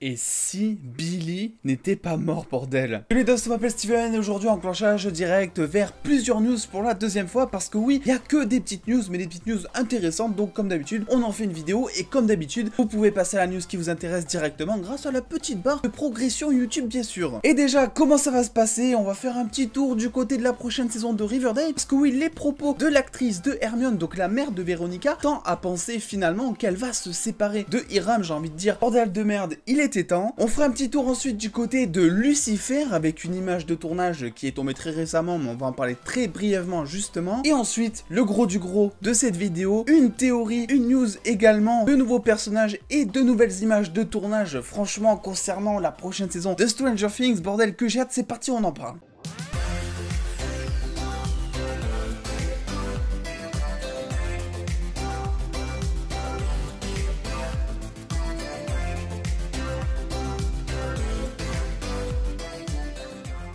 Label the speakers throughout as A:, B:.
A: Et si Billy n'était pas mort, bordel? Salut les dos, je m'appelle Steven et aujourd'hui enclenchage direct vers plusieurs news pour la deuxième fois parce que oui, il n'y a que des petites news, mais des petites news intéressantes, donc comme d'habitude, on en fait une vidéo et comme d'habitude, vous pouvez passer à la news qui vous intéresse directement grâce à la petite barre de progression YouTube bien sûr. Et déjà, comment ça va se passer? On va faire un petit tour du côté de la prochaine saison de Riverdale parce que oui, les propos de l'actrice de Hermione, donc la mère de Veronica, tend à penser finalement qu'elle va se séparer de Hiram, j'ai envie de dire, bordel de merde, il était temps. On fera un petit tour ensuite du côté de Lucifer avec une image de tournage qui est tombée très récemment, mais on va en parler très brièvement justement. Et ensuite, le gros du gros de cette vidéo, une théorie, une news également, de nouveaux personnages et de nouvelles images de tournage, franchement, concernant la prochaine saison de Stranger Things, bordel que j'ai hâte, c'est parti, on en parle.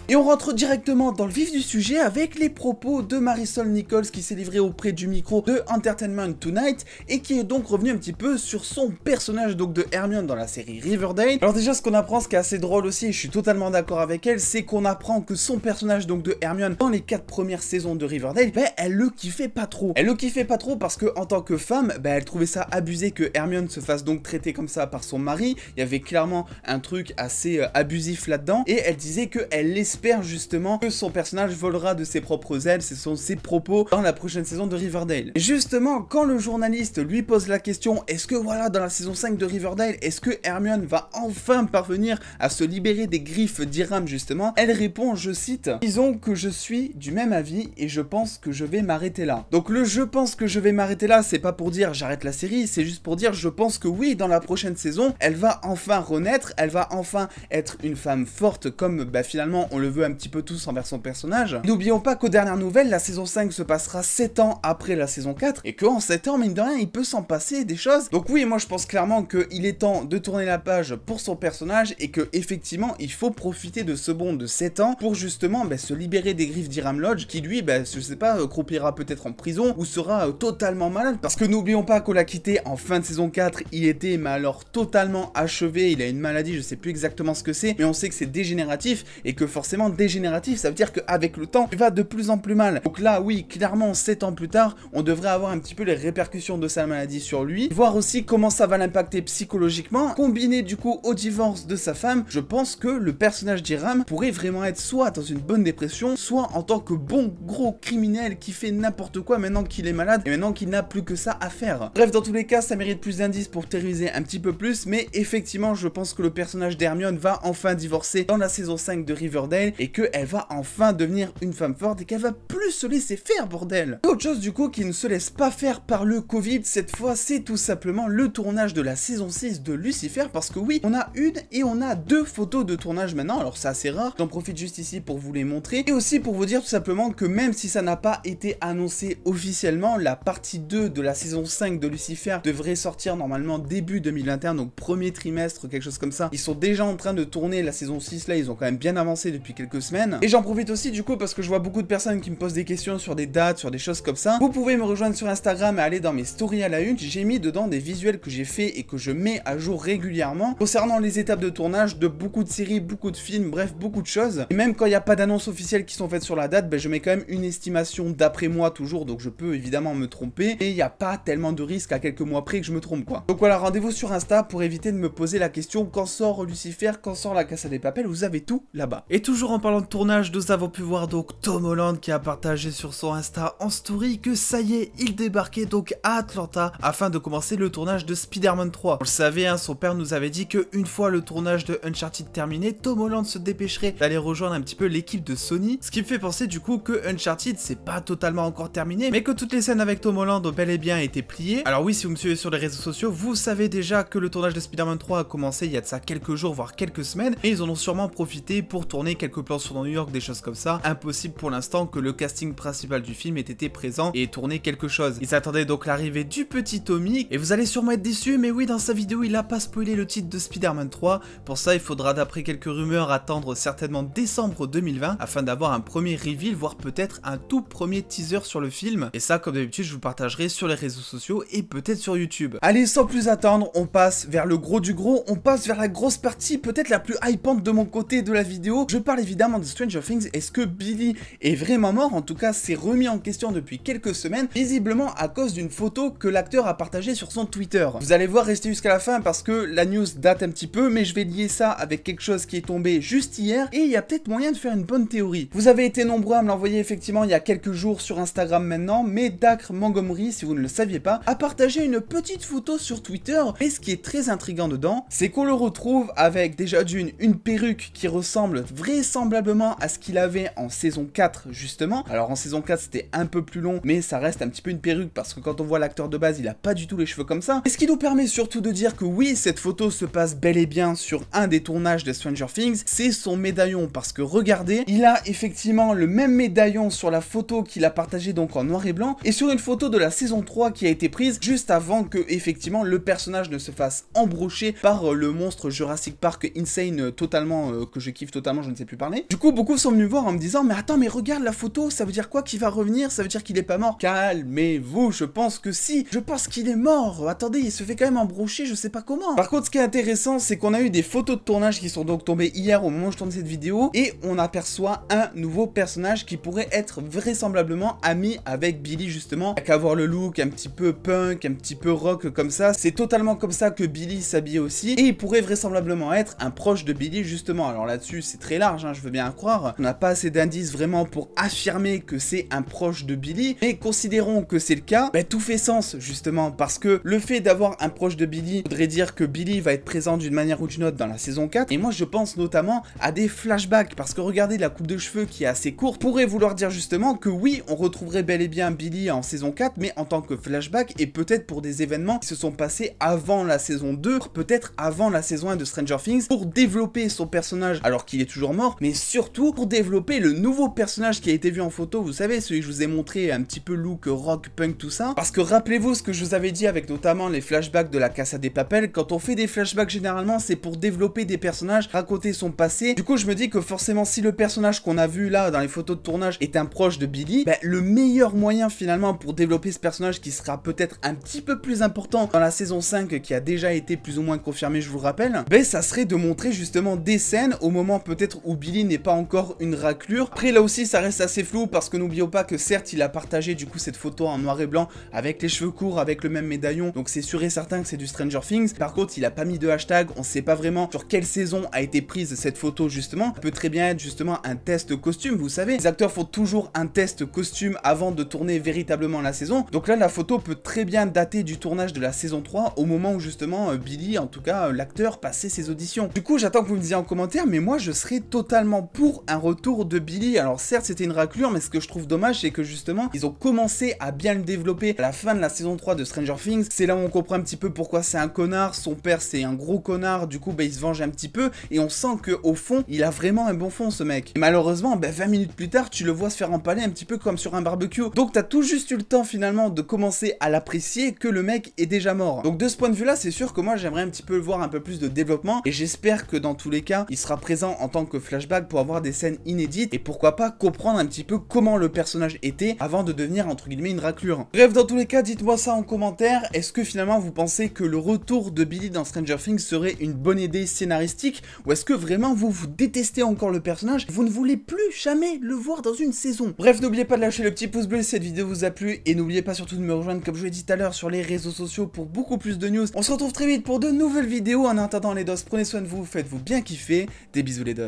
A: Et on rentre directement dans le vif du sujet avec les propos de Marisol Nichols qui s'est livrée auprès du micro de Entertainment Tonight et qui est donc revenu un petit peu sur son personnage donc de Hermione dans la série Riverdale. Alors déjà ce qu'on apprend, ce qui est assez drôle aussi, et je suis totalement d'accord avec elle, c'est qu'on apprend que son personnage donc de Hermione dans les 4 premières saisons de Riverdale, elle le kiffait pas trop. Elle le kiffait pas trop parce que en tant que femme, elle trouvait ça abusé que Hermione se fasse donc traiter comme ça par son mari. Il y avait clairement un truc assez abusif là-dedans et elle disait qu'elle espère justement que son personnage volera de ses propres ailes, ce sont ses propos dans la prochaine saison de Riverdale. Et justement, quand le journaliste lui pose la question, est-ce que voilà, dans la saison 5 de Riverdale, est-ce que Hermione va enfin parvenir à se libérer des griffes d'Hiram justement, elle répond, je cite, « Disons que je suis du même avis et je pense que je vais m'arrêter là. » Donc le « je pense que je vais m'arrêter là », c'est pas pour dire j'arrête la série, c'est juste pour dire je pense que oui, dans la prochaine saison, elle va enfin renaître, elle va enfin être une femme forte comme finalement on le veut un petit peu tous envers son personnage. N'oublions pas qu'aux dernières nouvelles, la saison 5 se passera 7 ans après la saison 4 et qu'en 7 ans, mine de rien, il peut s'en passer des choses. Donc oui, moi je pense clairement qu'il est temps de tourner la page pour son personnage et que effectivement, il faut profiter de ce bond de 7 ans pour justement se libérer des griffes d'Hiram Lodge qui lui, je sais pas, croupira peut-être en prison ou sera totalement malade. Parce que n'oublions pas qu'on l'a quitté en fin de saison 4, il était mais alors totalement achevé, il a une maladie, je sais plus exactement ce que c'est, mais on sait que c'est dégénératif et que forcément dégénératif, ça veut dire qu'avec le temps, il va de plus en plus mal. Donc là, oui, clairement, 7 ans plus tard, on devrait avoir un petit peu les répercussions de sa maladie sur lui, voir aussi comment ça va l'impacter psychologiquement, combiné du coup au divorce de sa femme. Je pense que le personnage d'Hiram pourrait vraiment être soit dans une bonne dépression, soit en tant que bon gros criminel qui fait n'importe quoi maintenant qu'il est malade et maintenant qu'il n'a plus que ça à faire. Bref, dans tous les cas, ça mérite plus d'indices pour théoriser un petit peu plus, mais effectivement, je pense que le personnage d'Hermione va enfin divorcer dans la saison 5 de Riverdale et qu'elle va enfin devenir une femme forte et qu'elle va plus se laisser faire, bordel. Et autre chose du coup qui ne se laisse pas faire par le Covid cette fois, c'est tout simplement le tournage de la saison 6 de Lucifer, parce que oui, on a une et on a deux photos de tournage maintenant, alors c'est assez rare, j'en profite juste ici pour vous les montrer, et aussi pour vous dire tout simplement que même si ça n'a pas été annoncé officiellement, la partie 2 de la saison 5 de Lucifer devrait sortir normalement début 2021, donc premier trimestre, quelque chose comme ça. Ils sont déjà en train de tourner la saison 6 là, ils ont quand même bien avancé depuis quelques semaines. Et j'en profite aussi du coup parce que je vois beaucoup de personnes qui me posent des questions sur des dates, sur des choses comme ça. Vous pouvez me rejoindre sur Instagram et aller dans mes stories à la une. J'ai mis dedans des visuels que j'ai fait et que je mets à jour régulièrement concernant les étapes de tournage de beaucoup de séries, beaucoup de films, bref, beaucoup de choses. Et même quand il n'y a pas d'annonces officielles qui sont faites sur la date, je mets quand même une estimation d'après moi toujours, donc je peux évidemment me tromper. Et il n'y a pas tellement de risques à quelques mois près que je me trompe quoi. Donc voilà, rendez-vous sur Insta pour éviter de me poser la question quand sort Lucifer, quand sort la Casa de Papel, vous avez tout là-bas. Et toujours en parlant de tournage, nous avons pu voir donc Tom Holland qui a partagé sur son Insta en story que ça y est, il débarquait donc à Atlanta afin de commencer le tournage de Spider-Man 3. Vous le savez, son père nous avait dit que une fois le tournage de Uncharted terminé, Tom Holland se dépêcherait d'aller rejoindre un petit peu l'équipe de Sony, ce qui me fait penser du coup que Uncharted c'est pas totalement encore terminé, mais que toutes les scènes avec Tom Holland ont bel et bien été pliées. Alors oui, si vous me suivez sur les réseaux sociaux, vous savez déjà que le tournage de Spider-Man 3 a commencé il y a de ça quelques jours, voire quelques semaines, et ils en ont sûrement profité pour tourner quelques quelques plans sur New York, des choses comme ça. Impossible pour l'instant que le casting principal du film ait été présent et ait tourné quelque chose. Ils attendaient donc l'arrivée du petit Tommy, et vous allez sûrement être déçus, mais oui, dans sa vidéo, il a pas spoilé le titre de Spider-Man 3. Pour ça, il faudra, d'après quelques rumeurs, attendre certainement décembre 2020 afin d'avoir un premier reveal, voire peut-être un tout premier teaser sur le film. Et ça, comme d'habitude, je vous partagerai sur les réseaux sociaux et peut-être sur YouTube. Allez, sans plus attendre, on passe vers le gros du gros, on passe vers la grosse partie, peut-être la plus hypante de mon côté de la vidéo. Je parle évidemment de Stranger Things. Est-ce que Billy est vraiment mort? En tout cas, c'est remis en question depuis quelques semaines, visiblement à cause d'une photo que l'acteur a partagée sur son Twitter. Vous allez voir, rester jusqu'à la fin parce que la news date un petit peu, mais je vais lier ça avec quelque chose qui est tombé juste hier, et il y a peut-être moyen de faire une bonne théorie. Vous avez été nombreux à me l'envoyer effectivement il y a quelques jours sur Instagram maintenant, mais Dacre Montgomery, si vous ne le saviez pas, a partagé une petite photo sur Twitter, et ce qui est très intriguant dedans, c'est qu'on le retrouve avec déjà une perruque qui ressemble vraisemblablement à ce qu'il avait en saison 4 justement. Alors en saison 4 c'était un peu plus long, mais ça reste un petit peu une perruque parce que quand on voit l'acteur de base, il a pas du tout les cheveux comme ça. Et ce qui nous permet surtout de dire que oui, cette photo se passe bel et bien sur un des tournages de Stranger Things, c'est son médaillon, parce que regardez, il a effectivement le même médaillon sur la photo qu'il a partagé donc en noir et blanc, et sur une photo de la saison 3 qui a été prise juste avant que effectivement le personnage ne se fasse embrocher par le monstre Jurassic Park Insane totalement, que je kiffe totalement, je ne sais plus parler. Du coup, beaucoup sont venus voir en me disant, mais attends, mais regarde la photo, ça veut dire quoi qu'il va revenir? Ça veut dire qu'il est pas mort? Calmez-vous, je pense que si, je pense qu'il est mort. Attendez, il se fait quand même embrocher, je sais pas comment. Par contre, ce qui est intéressant, c'est qu'on a eu des photos de tournage qui sont donc tombées hier au moment où je tourne cette vidéo, et on aperçoit un nouveau personnage qui pourrait être vraisemblablement ami avec Billy justement, qu'à avoir le look un petit peu punk, un petit peu rock comme ça, c'est totalement comme ça que Billy s'habille aussi, et il pourrait vraisemblablement être un proche de Billy justement. Alors là-dessus, c'est très large, hein, je veux bien croire, on n'a pas assez d'indices vraiment pour affirmer que c'est un proche de Billy, mais considérons que c'est le cas, bah, tout fait sens justement, parce que le fait d'avoir un proche de Billy voudrait dire que Billy va être présent d'une manière ou d'une autre dans la saison 4, et moi je pense notamment à des flashbacks, parce que regardez la coupe de cheveux qui est assez courte, pourrait vouloir dire justement que oui, on retrouverait bel et bien Billy en saison 4, mais en tant que flashback, et peut-être pour des événements qui se sont passés avant la saison 2, peut-être avant la saison 1 de Stranger Things, pour développer son personnage alors qu'il est toujours mort, mais surtout pour développer le nouveau personnage qui a été vu en photo, vous savez, celui que je vous ai montré, un petit peu look rock, punk, tout ça, parce que rappelez-vous ce que je vous avais dit avec notamment les flashbacks de la Casa de Papel, quand on fait des flashbacks généralement c'est pour développer des personnages, raconter son passé. Du coup je me dis que forcément si le personnage qu'on a vu là dans les photos de tournage est un proche de Billy, bah, le meilleur moyen finalement pour développer ce personnage qui sera peut-être un petit peu plus important dans la saison 5 qui a déjà été plus ou moins confirmée, je vous le rappelle, bah, ça serait de montrer justement des scènes au moment peut-être où Billy n'est pas encore une raclure. Après là aussi ça reste assez flou parce que n'oublions pas que certes il a partagé du coup cette photo en noir et blanc avec les cheveux courts, avec le même médaillon, donc c'est sûr et certain que c'est du Stranger Things. Par contre il a pas mis de hashtag, on sait pas vraiment sur quelle saison a été prise cette photo justement. Ça peut très bien être justement un test costume, vous savez, les acteurs font toujours un test costume avant de tourner véritablement la saison, donc là la photo peut très bien dater du tournage de la saison 3 au moment où justement Billy, en tout cas l'acteur, passait ses auditions. Du coup j'attends que vous me disiez en commentaire, mais moi je serais totalement pour un retour de Billy. Alors certes c'était une raclure, mais ce que je trouve dommage c'est que justement ils ont commencé à bien le développer à la fin de la saison 3 de Stranger Things. C'est là où on comprend un petit peu pourquoi c'est un connard, son père c'est un gros connard, du coup bah, il se venge un petit peu, et on sent que au fond il a vraiment un bon fond ce mec. Et malheureusement bah, 20 minutes plus tard tu le vois se faire empaler un petit peu comme sur un barbecue, donc t'as tout juste eu le temps finalement de commencer à l'apprécier que le mec est déjà mort. Donc de ce point de vue là c'est sûr que moi j'aimerais un petit peu voir un peu plus de développement, et j'espère que dans tous les cas il sera présent en tant que flashback pour avoir des scènes inédites, et pourquoi pas comprendre un petit peu comment le personnage était avant de devenir entre guillemets une raclure. Bref, dans tous les cas dites-moi ça en commentaire, est-ce que finalement vous pensez que le retour de Billy dans Stranger Things serait une bonne idée scénaristique, ou est-ce que vraiment vous détestez encore le personnage, vous ne voulez plus jamais le voir dans une saison? Bref, n'oubliez pas de lâcher le petit pouce bleu si cette vidéo vous a plu, et n'oubliez pas surtout de me rejoindre comme je vous l'ai dit tout à l'heure sur les réseaux sociaux pour beaucoup plus de news. On se retrouve très vite pour de nouvelles vidéos. En attendant les dos, prenez soin de vous, faites-vous bien kiffer, des bisous les dos.